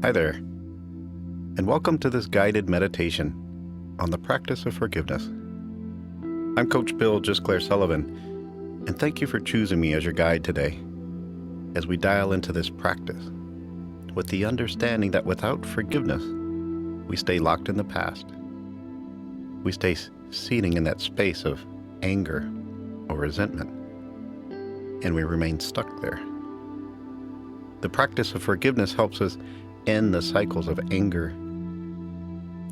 Hi there, and welcome to this guided meditation on the practice of forgiveness. I'm Coach Bill Gisclair-Sullivan, and thank you for choosing me as your guide today as we dial into this practice with the understanding that without forgiveness, we stay locked in the past. We stay seating in that space of anger or resentment, and we remain stuck there. The practice of forgiveness helps us end the cycles of anger,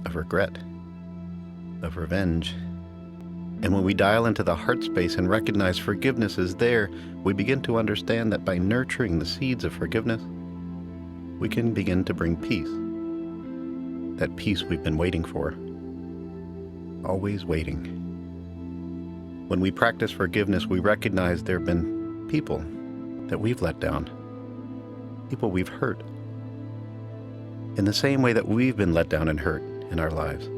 of regret, of revenge. And when we dial into the heart space and recognize forgiveness is there, we begin to understand that by nurturing the seeds of forgiveness, we can begin to bring peace. That peace we've been waiting for. Always waiting. When we practice forgiveness, we recognize there have been people that we've let down, people we've hurt, in the same way that we've been let down and hurt in our lives.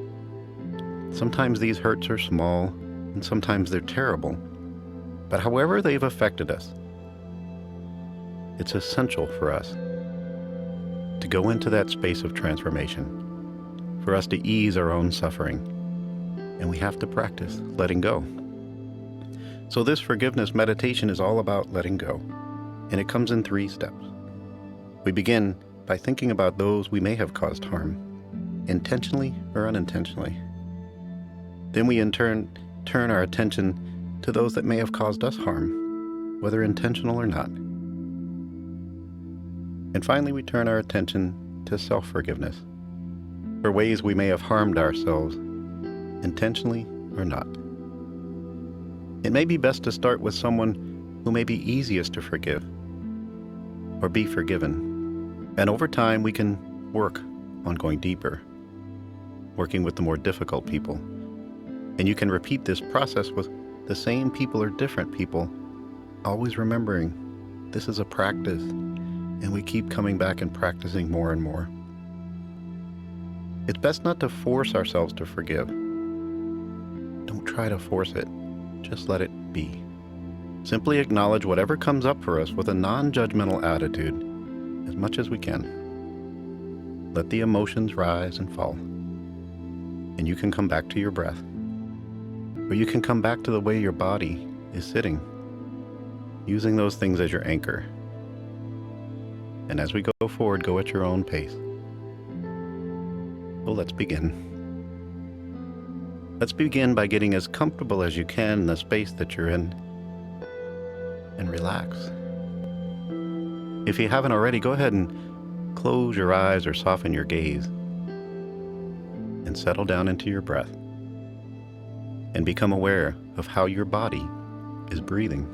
Sometimes these hurts are small, and sometimes they're terrible. But however they've affected us, it's essential for us to go into that space of transformation, for us to ease our own suffering, and we have to practice letting go. So this forgiveness meditation is all about letting go, and it comes in 3 steps. We begin by thinking about those we may have caused harm, intentionally or unintentionally. Then we in turn our attention to those that may have caused us harm, whether intentional or not. And finally, we turn our attention to self-forgiveness, for ways we may have harmed ourselves, intentionally or not. It may be best to start with someone who may be easiest to forgive or be forgiven. And over time, we can work on going deeper, working with the more difficult people. And you can repeat this process with the same people or different people, always remembering this is a practice, and we keep coming back and practicing more and more. It's best not to force ourselves to forgive. Don't try to force it. Just let it be. Simply acknowledge whatever comes up for us with a non-judgmental attitude as much as we can. Let the emotions rise and fall. And you can come back to your breath. Or you can come back to the way your body is sitting, using those things as your anchor. And as we go forward, go at your own pace. So let's begin. Let's begin by getting as comfortable as you can in the space that you're in, and relax. If you haven't already, go ahead and close your eyes or soften your gaze and settle down into your breath and become aware of how your body is breathing.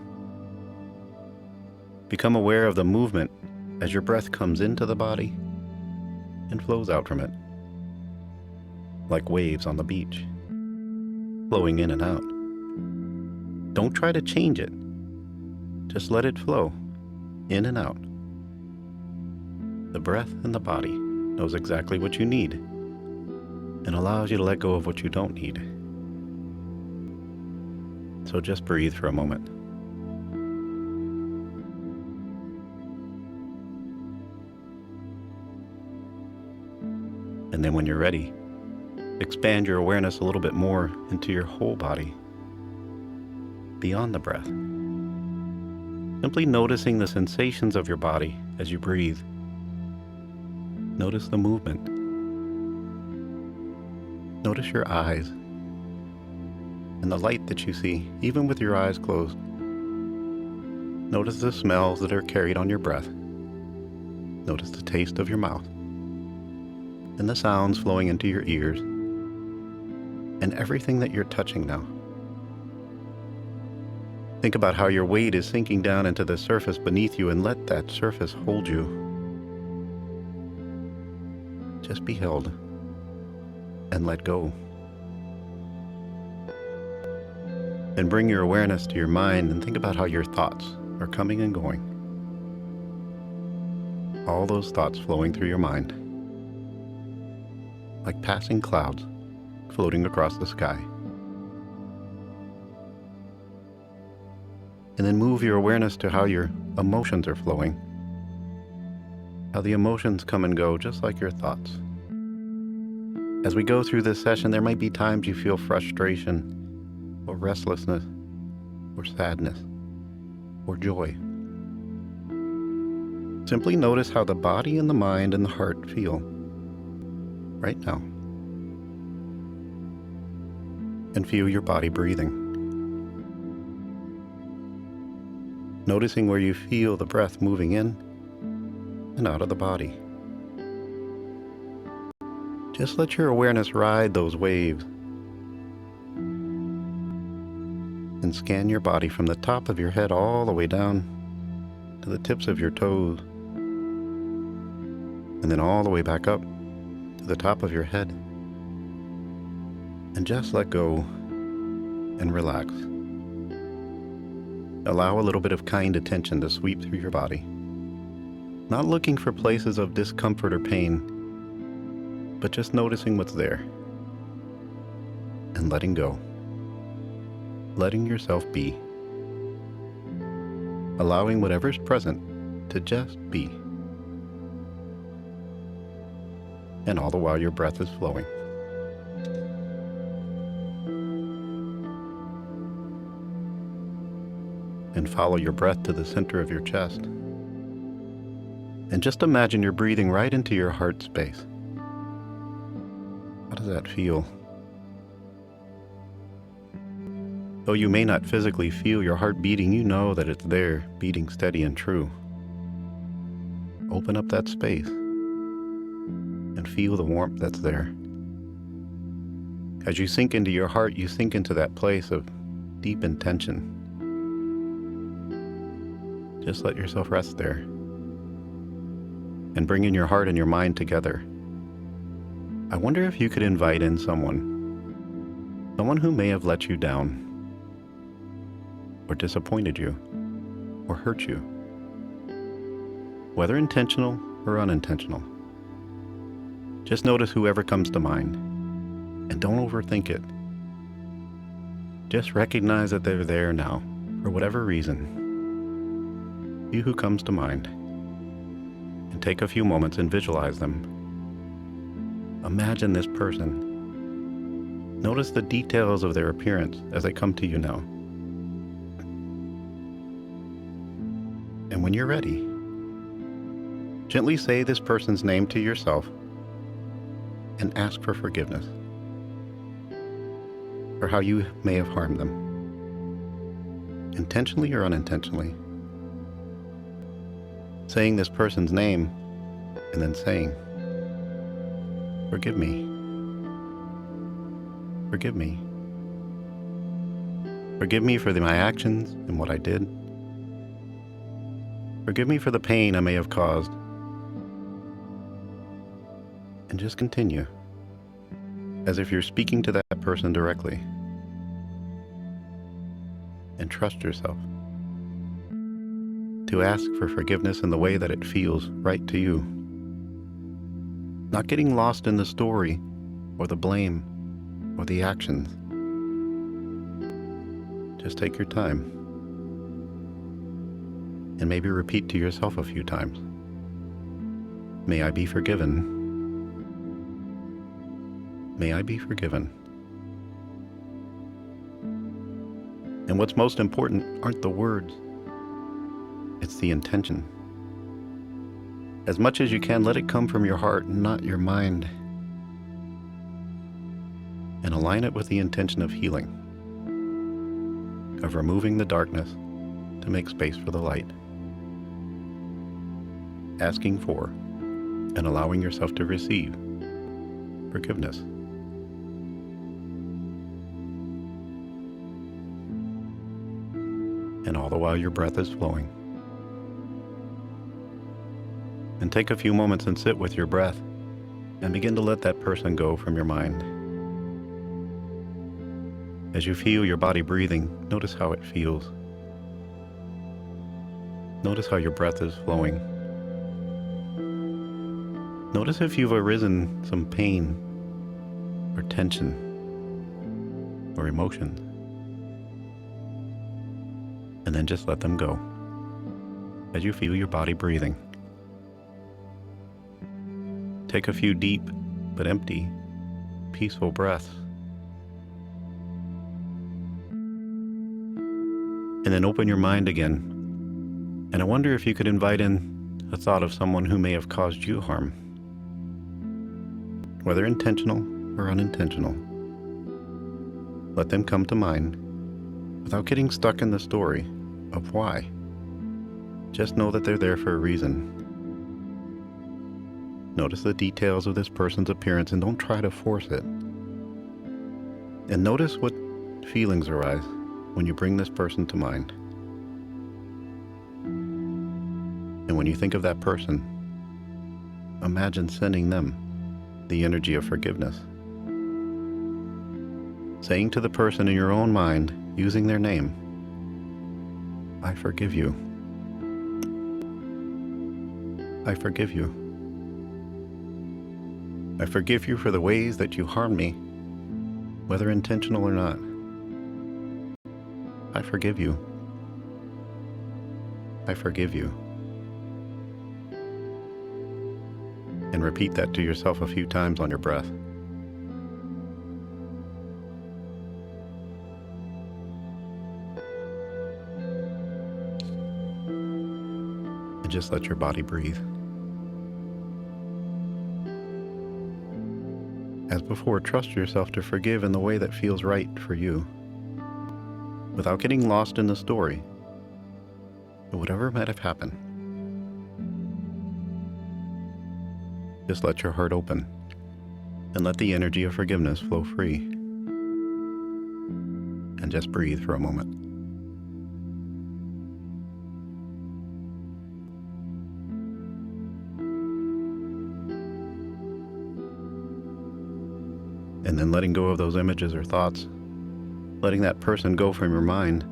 Become aware of the movement as your breath comes into the body and flows out from it, like waves on the beach, flowing in and out. Don't try to change it. Just let it flow in and out. The breath and the body knows exactly what you need and allows you to let go of what you don't need. So just breathe for a moment. And then when you're ready, expand your awareness a little bit more into your whole body, beyond the breath. Simply noticing the sensations of your body as you breathe. Notice the movement. Notice your eyes and the light that you see, even with your eyes closed. Notice the smells that are carried on your breath. Notice the taste of your mouth and the sounds flowing into your ears and everything that you're touching now. Think about how your weight is sinking down into the surface beneath you, and let that surface hold you. Just be held and let go. Then bring your awareness to your mind and think about how your thoughts are coming and going. All those thoughts flowing through your mind, like passing clouds floating across the sky. And then move your awareness to how your emotions are flowing. how the emotions come and go just like your thoughts. As we go through this session, there might be times you feel frustration or restlessness or sadness or joy. Simply notice how the body and the mind and the heart feel right now. And feel your body breathing. Noticing where you feel the breath moving in and out of the body. Just let your awareness ride those waves and scan your body from the top of your head all the way down to the tips of your toes, and then all the way back up to the top of your head. And just let go and relax. Allow a little bit of kind attention to sweep through your body, not looking for places of discomfort or pain, but just noticing what's there and letting go, letting yourself be, allowing whatever's present to just be. And all the while your breath is flowing. And follow your breath to the center of your chest. And just imagine you're breathing right into your heart space. How does that feel? Though you may not physically feel your heart beating, you know that it's there, beating steady and true. Open up that space and feel the warmth that's there. As you sink into your heart, you sink into that place of deep intention. Just let yourself rest there and bring in your heart and your mind together. I wonder if you could invite in someone who may have let you down, or disappointed you, or hurt you, whether intentional or unintentional. Just notice whoever comes to mind, and don't overthink it. Just recognize that they're there now, for whatever reason. See who comes to mind, and take a few moments and visualize them. Imagine this person. Notice the details of their appearance as they come to you now. And when you're ready, gently say this person's name to yourself and ask for forgiveness for how you may have harmed them, intentionally or unintentionally. Saying this person's name and then saying, "Forgive me. Forgive me. Forgive me for my actions and what I did. Forgive me for the pain I may have caused." And just continue, as if you're speaking to that person directly. And trust yourself to ask for forgiveness in the way that it feels right to you. Not getting lost in the story or the blame or the actions. Just take your time and maybe repeat to yourself a few times, "May I be forgiven. May I be forgiven." And what's most important aren't the words, it's the intention. As much as you can, let it come from your heart, not your mind. And align it with the intention of healing, of removing the darkness to make space for the light. Asking for and allowing yourself to receive forgiveness. And all the while your breath is flowing. And take a few moments and sit with your breath and begin to let that person go from your mind. As you feel your body breathing, notice how it feels. Notice how your breath is flowing. Notice if you've arisen some pain or tension or emotions. And then just let them go as you feel your body breathing. Take a few deep but empty, peaceful breaths. And then open your mind again. And I wonder if you could invite in a thought of someone who may have caused you harm, whether intentional or unintentional. Let them come to mind without getting stuck in the story of why. Just know that they're there for a reason. Notice the details of this person's appearance and don't try to force it. And notice what feelings arise when you bring this person to mind. And when you think of that person, imagine sending them the energy of forgiveness. Saying to the person in your own mind, using their name, I forgive you. I forgive you. I forgive you for the ways that you harmed me, whether intentional or not. I forgive you. I forgive you. And repeat that to yourself a few times on your breath. And just let your body breathe. As before, trust yourself to forgive in the way that feels right for you, without getting lost in the story, or whatever might have happened. Just let your heart open, and let the energy of forgiveness flow free. And just breathe for a moment. And then letting go of those images or thoughts, letting that person go from your mind,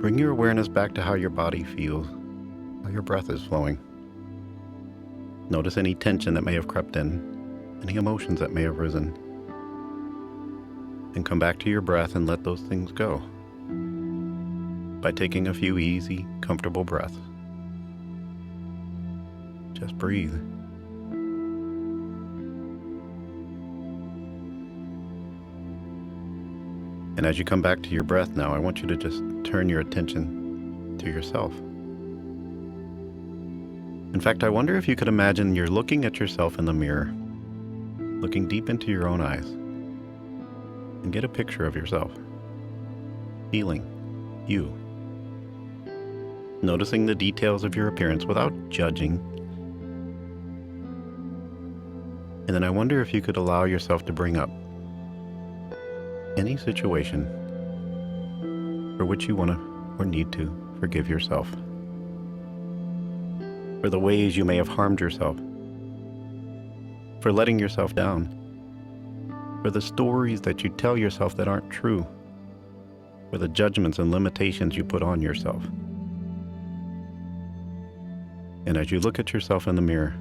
bring your awareness back to how your body feels, how your breath is flowing. Notice any tension that may have crept in, any emotions that may have risen. And come back to your breath and let those things go by taking a few easy, comfortable breaths. Just breathe. And as you come back to your breath now, I want you to just turn your attention to yourself. In fact, I wonder if you could imagine you're looking at yourself in the mirror, looking deep into your own eyes, and get a picture of yourself, feeling you, noticing the details of your appearance without judging. And then I wonder if you could allow yourself to bring up any situation for which you want to or need to forgive yourself. For the ways you may have harmed yourself, for letting yourself down, for the stories that you tell yourself that aren't true, for the judgments and limitations you put on yourself. And as you look at yourself in the mirror,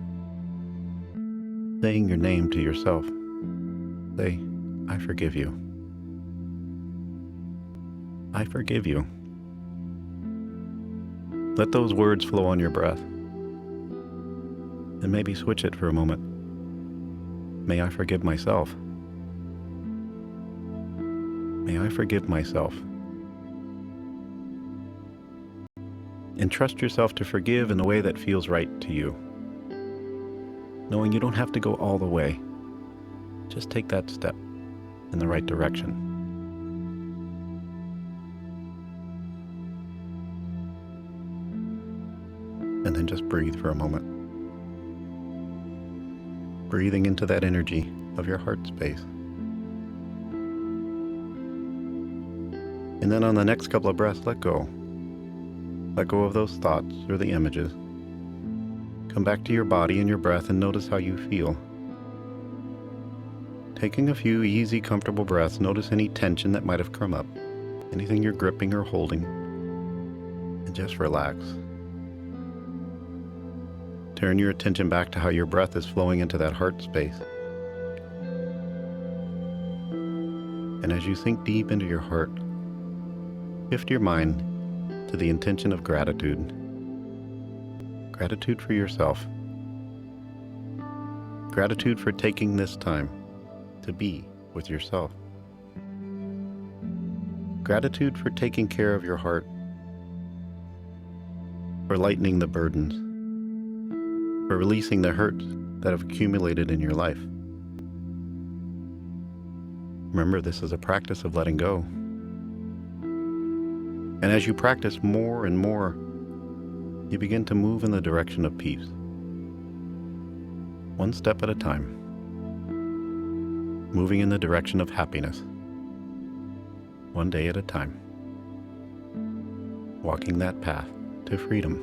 saying your name to yourself, say, I forgive you. I forgive you. Let those words flow on your breath. And maybe switch it for a moment. May I forgive myself. May I forgive myself. And trust yourself to forgive in a way that feels right to you. Knowing you don't have to go all the way. Just take that step in the right direction. And then just breathe for a moment. Breathing into that energy of your heart space. And then on the next couple of breaths, let go. Let go of those thoughts or the images. Come back to your body and your breath and notice how you feel. Taking a few easy, comfortable breaths, notice any tension that might have come up, anything you're gripping or holding, and just relax. Turn your attention back to how your breath is flowing into that heart space. And as you sink deep into your heart, shift your mind to the intention of gratitude. Gratitude for yourself. Gratitude for taking this time to be with yourself. Gratitude for taking care of your heart, for lightening the burdens, for releasing the hurts that have accumulated in your life. Remember, this is a practice of letting go. And as you practice more and more, you begin to move in the direction of peace. One step at a time, moving in the direction of happiness, one day at a time, walking that path to freedom.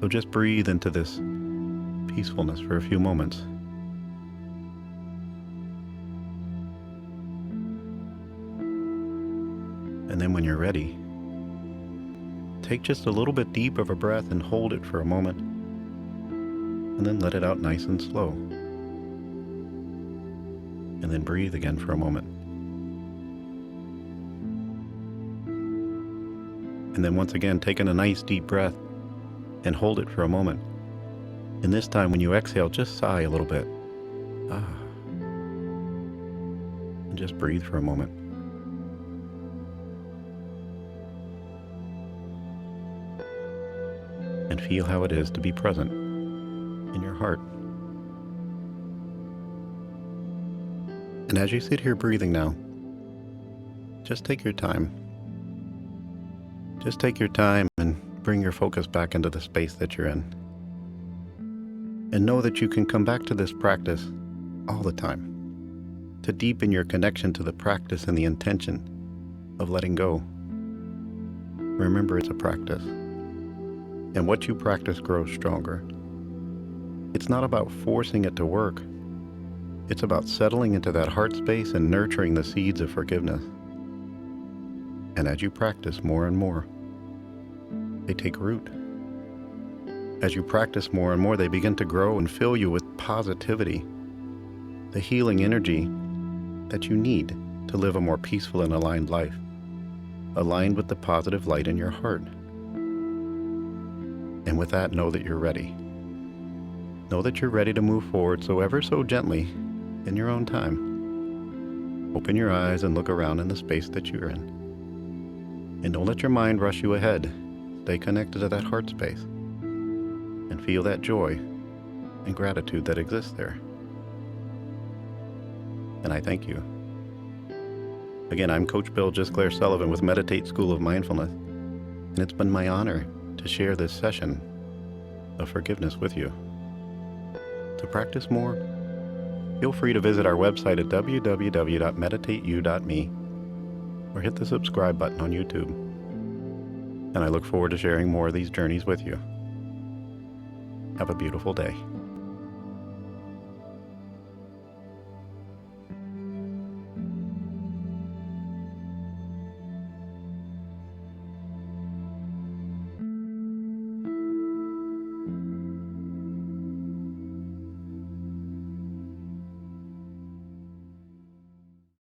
So just breathe into this peacefulness for a few moments. And then when you're ready, take just a little bit deep of a breath and hold it for a moment, and then let it out nice and slow. And then breathe again for a moment. And then once again, take in a nice deep breath and hold it for a moment. And this time when you exhale, just sigh a little bit. And just breathe for a moment. And feel how it is to be present in your heart. And as you sit here breathing now, just take your time. Just take your time and bring your focus back into the space that you're in. And know that you can come back to this practice all the time to deepen your connection to the practice and the intention of letting go. Remember, it's a practice. And what you practice grows stronger. It's not about forcing it to work. It's about settling into that heart space and nurturing the seeds of forgiveness. And as you practice more and more, they take root. As you practice more and more, they begin to grow and fill you with positivity, the healing energy that you need to live a more peaceful and aligned life, aligned with the positive light in your heart. And with that, know that you're ready. Know that you're ready to move forward, so ever so gently, in your own time. Open your eyes and look around in the space that you're in. And don't let your mind rush you ahead. Stay connected to that heart space and feel that joy and gratitude that exists there. And I thank you. Again, I'm Coach Bill Gisclair-Sullivan with Meditate School of Mindfulness, and it's been my honor to share this session of forgiveness with you. To practice more, feel free to visit our website at www.meditateyou.me or hit the subscribe button on YouTube. And I look forward to sharing more of these journeys with you. Have a beautiful day.